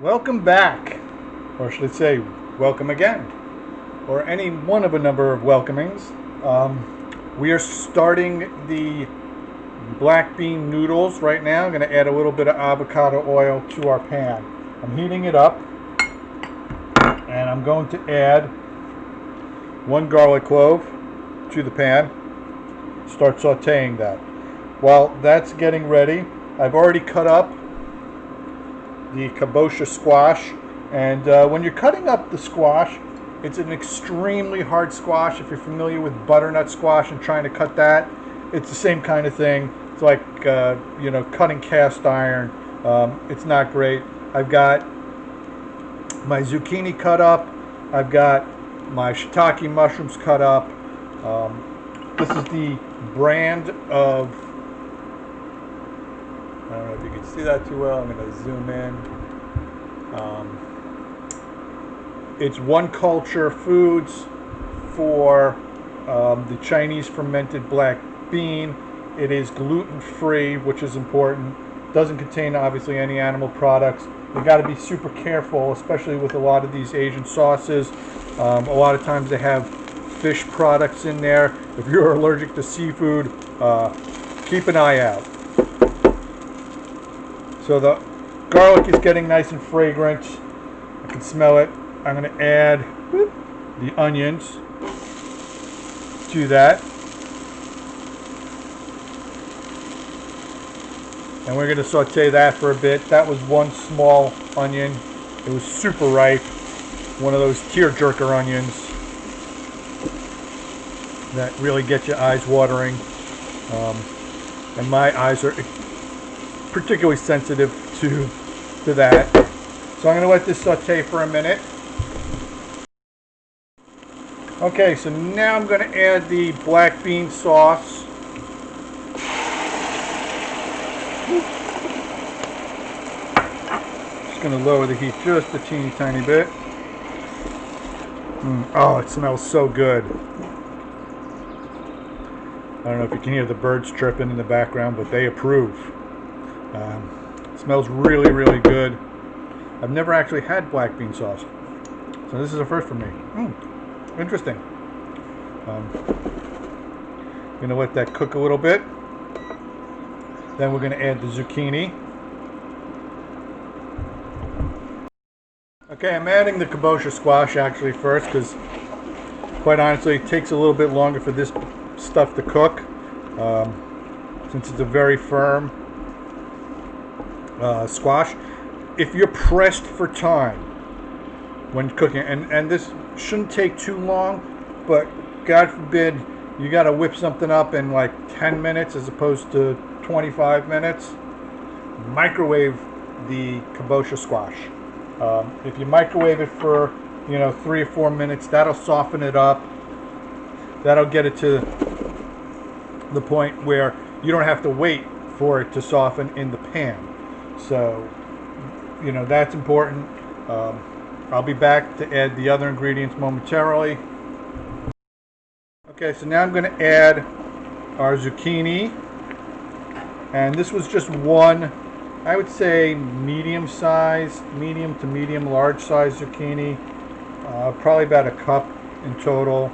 Welcome back, or should I say, welcome again, or any one of a number of welcomings. We are starting the black bean noodles right now. I'm going to add a little bit of avocado oil to our pan. I'm heating it up, and I'm going to add one garlic clove to the pan. Start sauteing that. While that's getting ready, I've already cut up the kabocha squash, and when you're cutting up the squash, it's an extremely hard squash. If you're familiar with butternut squash and trying to cut that, it's the same kind of thing. It's like cutting cast iron. It's not great. I've got my zucchini cut up. I've got my shiitake mushrooms cut up. This is the brand of, I don't know if you can see that too well. I'm going to zoom in. It's One Culture Foods for the Chinese fermented black bean. It is gluten-free, which is important. Doesn't contain, obviously, any animal products. You got to be super careful, especially with a lot of these Asian sauces. A lot of times they have fish products in there. If you're allergic to seafood, keep an eye out. So the garlic is getting nice and fragrant. I can smell it. I'm going to add the onions to that. And we're going to saute that for a bit. That was one small onion. It was super ripe. One of those tear-jerker onions that really get your eyes watering. And my eyes are particularly sensitive to that. So I'm going to let this saute for a minute. Okay, so now I'm going to add the black bean sauce. Just going to lower the heat just a teeny tiny bit. Oh, it smells so good. I don't know if you can hear the birds chirping in the background, but they approve. It smells really, really good. I've never actually had black bean sauce, so this is a first for me. Interesting. I'm going to let that cook a little bit. Then we're going to add the zucchini. Okay, I'm adding the kabocha squash actually first because, quite honestly, it takes a little bit longer for this stuff to cook since it's a very firm squash. If you're pressed for time when cooking, and this shouldn't take too long, but God forbid you got to whip something up in like 10 minutes as opposed to 25 minutes, microwave the kabocha squash. If you microwave it for 3 or 4 minutes, that'll soften it up. That'll get it to the point where you don't have to wait for it to soften in the pan. So that's important. I'll be back to add the other ingredients momentarily. Okay, so now I'm going to add our zucchini, and this was just one, I would say medium to medium large size zucchini, probably about a cup in total.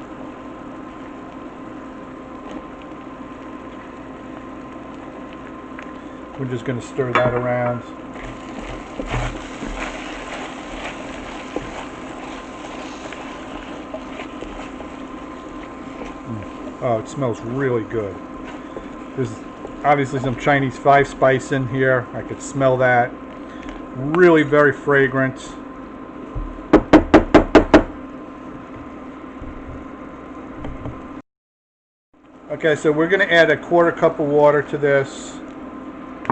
We're just going to stir that around. Oh, it smells really good. There's obviously some Chinese 5-spice in here. I could smell that. Really very fragrant. Okay, so we're going to add a 1/4 cup of water to this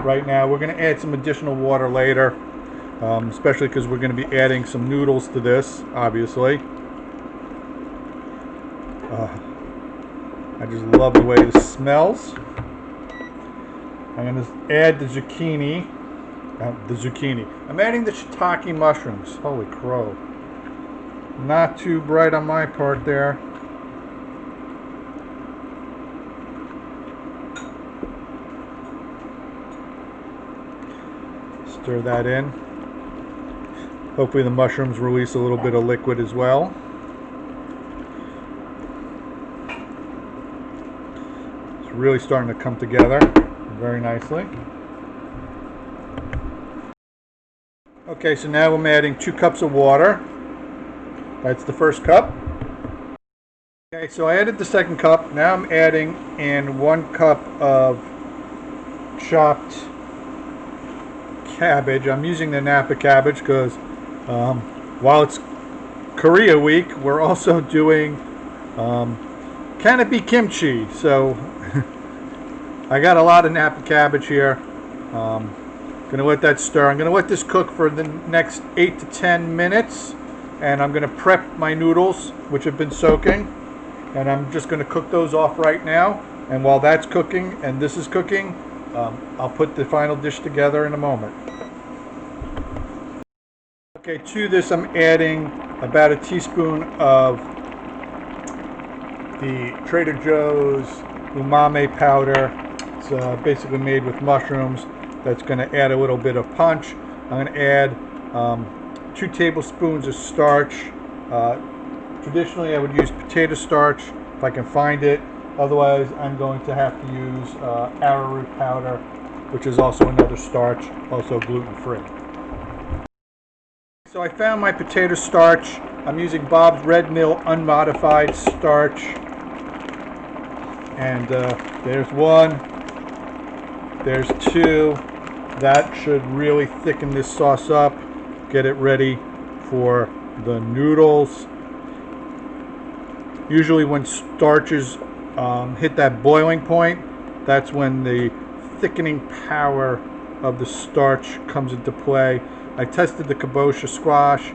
right now. We're going to add some additional water later, especially because we're going to be adding some noodles to this, obviously. I just love the way this smells. I'm going to add the zucchini. I'm adding the shiitake mushrooms. Holy crow. Not too bright on my part there. Stir that in. Hopefully the mushrooms release a little bit of liquid as well. It's really starting to come together very nicely. Okay, so now I'm adding 2 cups of water. That's the first cup. Okay, so I added the second cup. Now I'm adding in 1 cup of chopped cabbage. I'm using the Napa cabbage because while it's Korea week, we're also doing canopy kimchi. So I got a lot of Napa cabbage here. Gonna let that stir. I'm gonna let this cook for the next 8 to 10 minutes, and I'm gonna prep my noodles, which have been soaking, and I'm just gonna cook those off right now. And while that's cooking and this is cooking, I'll put the final dish together in a moment. Okay, to this I'm adding about a teaspoon of the Trader Joe's umami powder. It's basically made with mushrooms. That's going to add a little bit of punch. I'm going to add 2 tablespoons of starch. Traditionally I would use potato starch if I can find it. Otherwise I'm going to have to use arrowroot powder, which is also another starch, also gluten-free. So I found my potato starch. I'm using Bob's Red Mill unmodified starch. And there's 1, there's 2. That should really thicken this sauce up, get it ready for the noodles. Usually when starches hit that boiling point, that's when the thickening power of the starch comes into play. I tested the kabocha squash.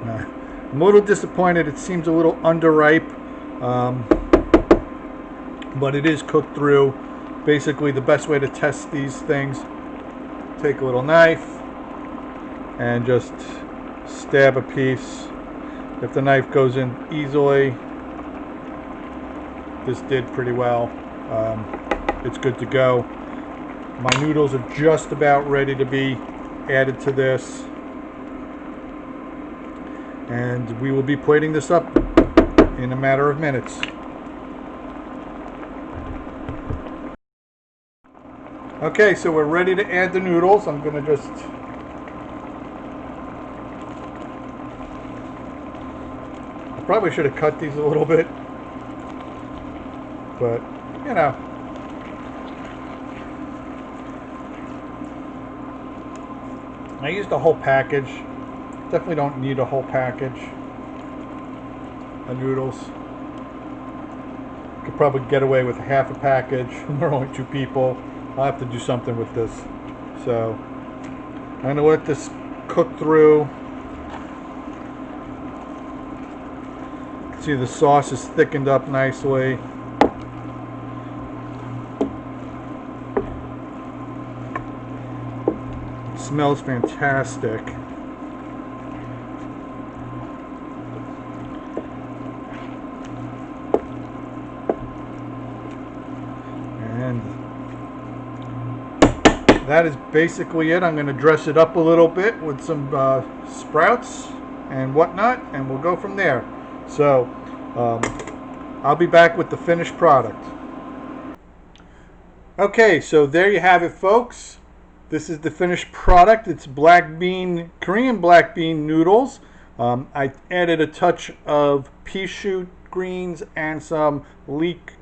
I'm a little disappointed. It seems a little underripe, but it is cooked through. Basically, the best way to test these things, take a little knife and just stab a piece. If the knife goes in easily, this did pretty well. It's good to go. My noodles are just about ready to be added to this, and we will be plating this up in a matter of minutes. Okay, so we're ready to add the noodles. I'm going to just I probably should have cut these a little bit, but you know, I used a whole package. Definitely don't need a whole package of noodles. Could probably get away with half a package. We're only 2 people. I'll have to do something with this. So I'm going to let this cook through. You can see the sauce is thickened up nicely. It smells fantastic. And that is basically it. I'm going to dress it up a little bit with some sprouts and whatnot, and we'll go from there. So I'll be back with the finished product. Okay, so there you have it, folks. This is the finished product. It's Korean black bean noodles. I added a touch of pea shoot greens and some leek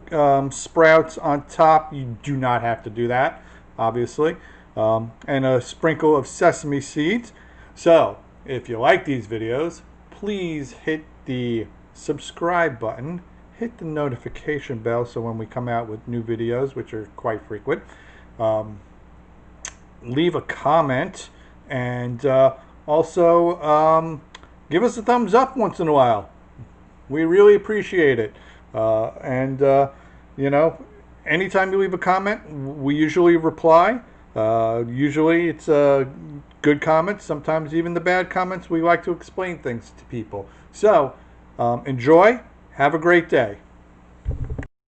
sprouts on top. You do not have to do that, obviously. And a sprinkle of sesame seeds. So if you like these videos, please hit the subscribe button, hit the notification bell so when we come out with new videos, which are quite frequent, leave a comment, and also give us a thumbs up once in a while. We really appreciate it. You know, anytime you leave a comment, we usually reply. Usually it's good comments, sometimes even the bad comments. We like to explain things to people. So enjoy, have a great day.